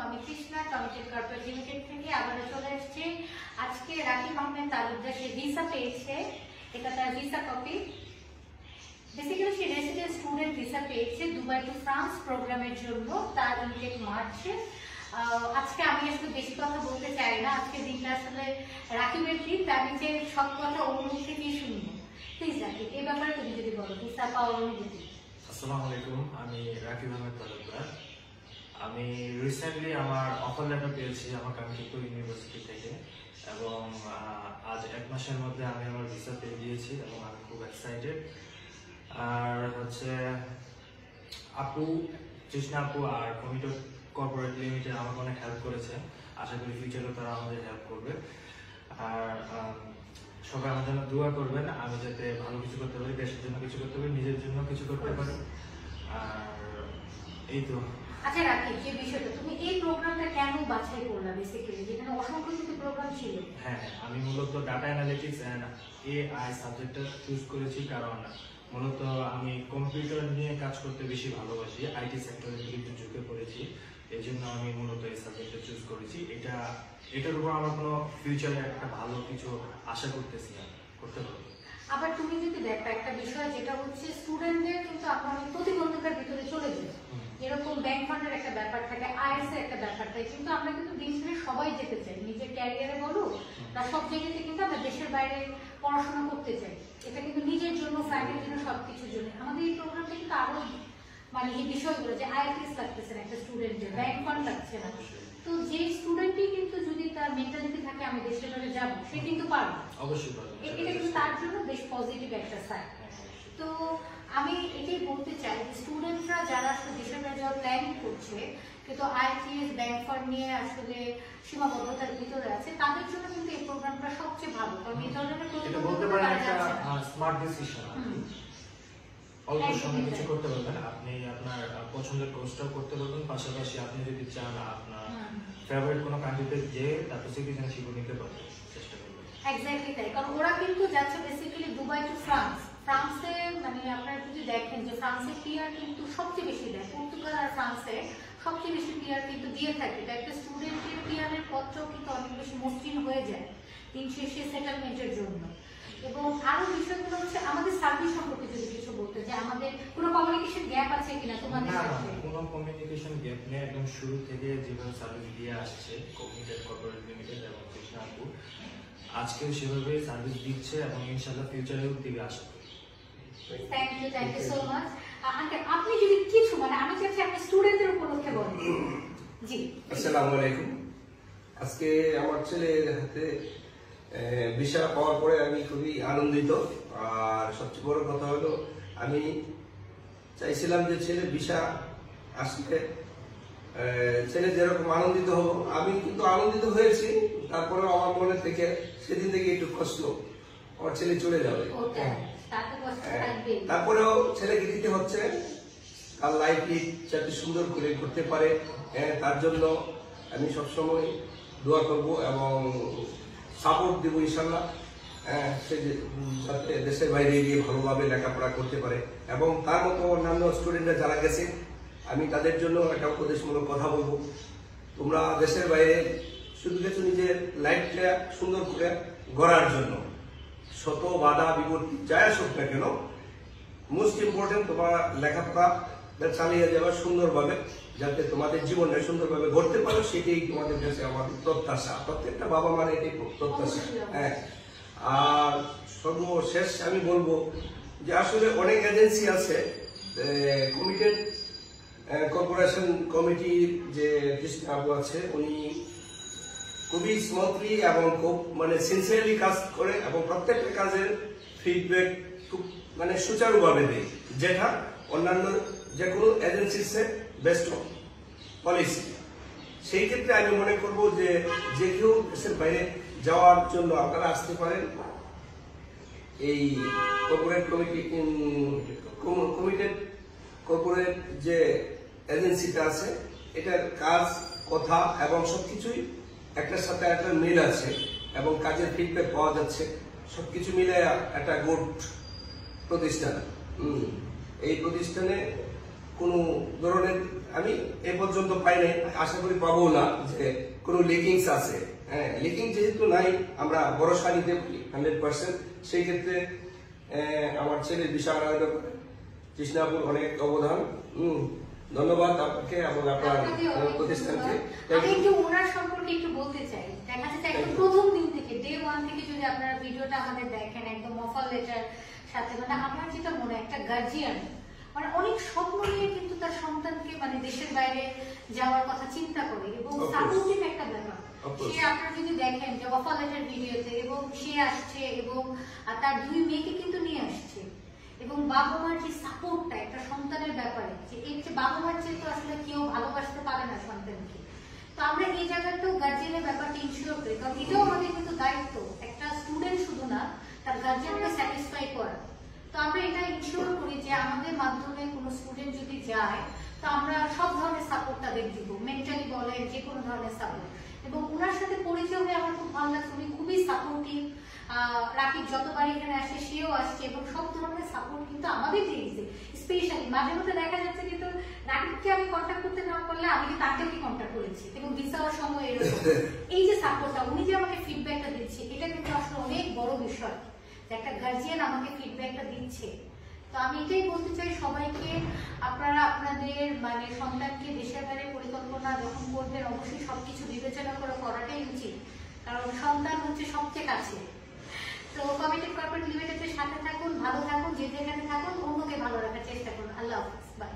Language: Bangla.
আমি কৃষ্ণা টমেটেড কর্পোরেট লিমিটেড থেকে আবার চলে এসেছি। আজকে রাকিব আহমেদ তালুকদার সে ভিসা পেয়েছে, এটা তার ভিসা কপি। বেসিক্যালি সে রেসিডেন্ট স্টুডেন্ট ভিসা পেয়েছে দুবাই টু ফ্রান্স প্রোগ্রামের জন্য, তার ইনটেক মার্চে। আজকে আমি আসলে বেশি কথা বলতে চাই না, আজকে দিনটা আসলে রাকিবের দিন, আমি যে সব কথা ওর মুখ থেকেই শুনবো। প্লিজ রাকিব, এই ব্যাপারে তুমি যদি বলো ভিসা পাওয়ার অনুভূতি। আসসালামু আলাইকুম, আমি রাকিব আহমেদ তালুকদার। আমি রিসেন্টলি আমার অফার লেটার পেয়েছি আমার কাঙ্ক্ষিত ইউনিভার্সিটি থেকে, এবং আজ 1 মাসের মধ্যে আমি আমার ভিসা পেয়ে গিয়েছি এবং আমি খুব এক্সাইটেড। আর হচ্ছে কৃষ্ণা আপু আর কমিটেড কর্পোরেট লিমিটেড আমাকে অনেক হেল্প করেছে, আশা করি ফিউচারেও তারা আমাদের হেল্প করবে। আর সবাই আমার জন্য দোয়া করবেন, আমি যাতে ভালো কিছু করতে পারি, দেশের জন্য কিছু করতে পারি, নিজের জন্য কিছু করতে পারি। আর এই তো। আচ্ছা রাকিব, যে বিষয়টা তুমি এই প্রোগ্রামটা কেন বাছাই করলা, বেসিক্যালি যেখানে অসংখ্য কিছু প্রোগ্রাম ছিল? হ্যাঁ, আমি মূলত ডাটা অ্যানালিটিক্স এন্ড এআই সাবজেক্টটা চুজ করেছি, কারণ মূলত আমি কম্পিউটার নিয়ে কাজ করতে বেশি ভালোবাসি, আইটি সেক্টরে একটু ঝুঁকে পড়েছি, এই জন্য আমি মূলত এই সাবজেক্টটা চুজ করেছি। এটার উপর আমার কোনো ফিউচারে একটা ভালো কিছু আশা করতেছি, করতে পারবো। আবার তুমি যদি দেখো একটা বিষয় যেটা হচ্ছে স্টুডেন্টদের কিন্তু আমরা অনেক প্রতিবন্ধকতার ভিতরে চলে যাই, এরকম ব্যাংক ফান্ডের একটা ব্যাপার থাকে, আইএস এর একটা ব্যাপার থাকে, কিন্তু আমরা কিন্তু দিন সবাই যেতে চাই, নিজের ক্যারিয়ারে বলো বা সব জায়গাতে কিন্তু আমরা দেশের বাইরে পড়াশোনা করতে চাই, এটা কিন্তু নিজের জন্য, ফ্যামিলির জন্য, সবকিছুর জন্য। আমাদের এই প্রোগ্রামটা কিন্তু আরো মানে এই বিষয়গুলো যে আইএস লাগতেছে না একটা স্টুডেন্টের, ব্যাংক ফান্ড লাগছে না, তো যে স্টুডেন্টই কিন্তু যদি তার মেন্টালিটি থাকে আমি দেশের বাইরে যাব, সে কিন্তু পারবে, অবশ্যই পারবে। এটা কিন্তু তার জন্য বেশ পজিটিভ একটা সাইড। তো আমি এটাই বলতে চাই যে স্টুডেন্টরা যারা আসলে দেশের বাইরে যাওয়ার প্ল্যানিং করছে কিন্তু আইটিএস ব্যাংক ফান্ড নিয়ে আসলে সীমাবদ্ধতার ভিতরে আছে, তাদের জন্য কিন্তু এই প্রোগ্রামটা সবচেয়ে ভালো, কারণ এই ধরনের এটা বলতে পারেন একটা স্মার্ট ডিসিশন। অল্প সময়ে কিছু করতে পারবেন, আপনি আপনার পছন্দের কোর্সটাও করতে পারবেন, পাশাপাশি আপনি যদি চান আপনার ফেভারিট কোনো কান্ট্রিতে যে তারপর সিটিজেনশিপ নিতে পারবেন, চেষ্টা করবেন। এক্স্যাক্টলি তাই, কারণ ওরা কিন্তু যাচ্ছে বেসিক্যালি দুবাই টু ফ্রান্স। ফ্রান্সে মানে আপনারা যদি দেখেন যে ফ্রান্সের পিআর কিন্তু সবচেয়ে বেশি দেয়, পর্তুগাল আর ফ্রান্সে সবচেয়ে বেশি পিআর কিন্তু দিয়ে থাকে। একটা স্টুডেন্টের পিআরের পত্রও কিন্তু অনেক বেশি মসৃণ হয়ে যায় দিন শেষে সেটেলমেন্টের জন্য। এবং আরো বিষয়গুলো হচ্ছে আমাদের সার্ভিস সম্পর্কে যদি কিছু বলতে, যে আমাদের কোনো কমিউনিকেশন গ্যাপ আছে কিনা তোমাদের সাথে? কোনো কমিউনিকেশন গ্যাপ নেই, একদম শুরু থেকে যেভাবে সার্ভিস দিয়ে আসছে কমিটেড কর্পোরেট লিমিটেড এবং কৃষ্ণা আপু আজকেও সেভাবে সার্ভিস দিচ্ছে এবং ইনশাআল্লাহ ফিউচারেও দিবে আশা করি। Thank you so much. আপনি যদি কিছু মানে আমি চাচ্ছি আপনি স্টুডেন্টদের উপলক্ষে বলেন। জি, আসসালামু আলাইকুম। আজকে আমার ছেলের হাতে ভিসা পাওয়ার পরে আমি খুবই আনন্দিত। আর সবচেয়ে বড় কথা হলো আমি চাইছিলাম যে ছেলে ভিসা আসলে ছেলে যেরকম আনন্দিত হবো, আমি কিন্তু আনন্দিত হয়েছি, তারপরেও আমার মনে থেকে সেদিন থেকে একটু কষ্ট, আমার ছেলে চলে যাবে, তারপরেও ছেলেকে দিতে হচ্ছে তার লাইফটি যাতে সুন্দর করে করতে পারে, তার জন্য আমি সবসময় দোয়া করব এবং সাপোর্ট দেবো ইনশাল্লাহ, সে যাতে দেশের বাইরে গিয়ে ভালোভাবে লেখাপড়া করতে পারে। এবং তার মতো অন্যান্য স্টুডেন্টরা যারা গেছে আমি তাদের জন্য একটা উপদেশমূলক কথা বলবো, তোমরা দেশের বাইরে শুধু কিছু নিজের লাইফটা সুন্দর করে গড়ার জন্য শত বাধা বিপত্তি যাই আসুক না কেন, মোস্ট ইম্পর্টেন্ট তোমার লেখাপড়া চালিয়ে যাওয়া সুন্দরভাবে, যাতে তোমাদের জীবনটা সুন্দরভাবে গড়তে পারো, সেটাই তোমাদের কাছে আমার প্রত্যাশা, প্রত্যেকটা বাবা মার এটাই প্রত্যাশা। হ্যাঁ, আর সর্বশেষ আমি বলবো যে আসলে অনেক এজেন্সি আছে, কমিটেড কর্পোরেশন কমিটির যে কৃষ্ণা আপু আছে উনি খুবই স্মুথলি এবং খুব মানে সিনসিয়ারলি কাজ করে এবং প্রত্যেকটা কাজের ফিডব্যাক খুব মানে সুচারুভাবে দেয়, যেটা অন্যান্য যে কোনো এজেন্সিসে বেস্ট পলিসি। সেই ক্ষেত্রে আমি মনে করব যে যে কেউ দেশের বাইরে যাওয়ার জন্য আপনারা আসতে পারেন, এই কর্পোরেট কমিটেড কর্পোরেট যে এজেন্সিটা আছে এটার কাজ, কথা এবং সবকিছুই একটার সাথে একটা মিল আছে এবং কাজের ফিডব্যাক পাওয়া যাচ্ছে, সবকিছু মিলে একটা গুড প্রতিষ্ঠান। এই প্রতিষ্ঠানে কোনো ধরনের আমি এ পর্যন্ত পাই নাই, আশা করি পাবো না যে কোনো লিকিংস আছে। হ্যাঁ, লিকিং যেহেতু নাই, আমরা ভরসা নিতে পারি 100%। সেই ক্ষেত্রে আমার ছেলের বিশাল আলাদা কৃষ্ণাপুর অনেক অবদান। ধন্যবাদ আপনাকে এবং আপনার প্রতিষ্ঠানকে। আমি একটু ওনার সম্পর্কে একটু বলতে চাই। দেখা যাচ্ছে একদম প্রথম দিন থেকে, ডে 1 থেকে যদি আপনারা ভিডিওটা আমাদের দেখেন, একদম অফার লেটার সাথে, মানে আমার যেটা মনে, একটা গার্জিয়ান মানে অনেক স্বপ্ন নিয়ে কিন্তু তার সন্তানকে মানে দেশের বাইরে যাওয়ার কথা চিন্তা করে, এবং সাপোর্টিভ একটা ব্যাপার। সে আপনারা যদি দেখেন যে অফার লেটার ভিডিওতে, এবং সে আসছে এবং তার 2 মেয়েকে কিন্তু নিয়ে আসছে, এবং বাবা মার যে সাপোর্টটা একটা সন্তানের ব্যাপারে, যে এই যে বাবা মার চেয়ে তো আসলে কেউ ভালোবাসতে পারে না সন্তানকে। তো আমরা এই জায়গাটাও গার্জিয়ানের ব্যাপারটা ইনশিওর করি, কারণ এটাও আমাদের কিন্তু দায়িত্ব, একটা স্টুডেন্ট শুধু না, তার গার্জিয়ানকে স্যাটিসফাই করা। তো আমরা এটা ইনশিওর করি যে আমাদের মাধ্যমে কোনো স্টুডেন্ট যদি যায়, তো আমরা সব ধরনের সাপোর্ট তাদের দিব, মেন্টালি বলেন, যে কোনো ধরনের সাপোর্ট। এবং ওনার সাথে পরিচয় হয়ে আমার খুব ভালো লাগছে, উনি খুবই সাপোর্টিভ। রাকিব যতবার এখানে আসে সেও আসছে, এবং সব ধরনের সাপোর্ট কিন্তু আমাদের দিয়েছে। স্পেশালি মাঝে মধ্যে দেখা যাচ্ছে কিন্তু রাকিবকে আমি কন্ট্যাক্ট করতে না পারলে আমি তাকে কন্ট্যাক্ট করেছি, এবং ভিসার সময় এরকম এই যে সাপোর্টটা, উনি যে আমাকে ফিডব্যাকটা দিচ্ছে, এটা কিন্তু আসলে অনেক বড় বিষয়, একটা গার্জিয়ান আমাকে ফিডব্যাকটা দিচ্ছে। তো আমি এটাই বলতে চাই সবাইকে, আপনারা আপনাদের মানে সন্তানকে দেশের বাইরে পরিকল্পনা যখন করবেন, অবশ্যই সবকিছু বিবেচনা করে করাটাই উচিত, কারণ সন্তান হচ্ছে সবচেয়ে কাছে। তো কমিটেড কর্পোরেট লিমিটেডের সাথে থাকুন, ভালো থাকুন, যে যেখানে থাকুন, অন্যকে ভালো রাখার চেষ্টা করুন। আল্লাহ হাফেজ, বাই।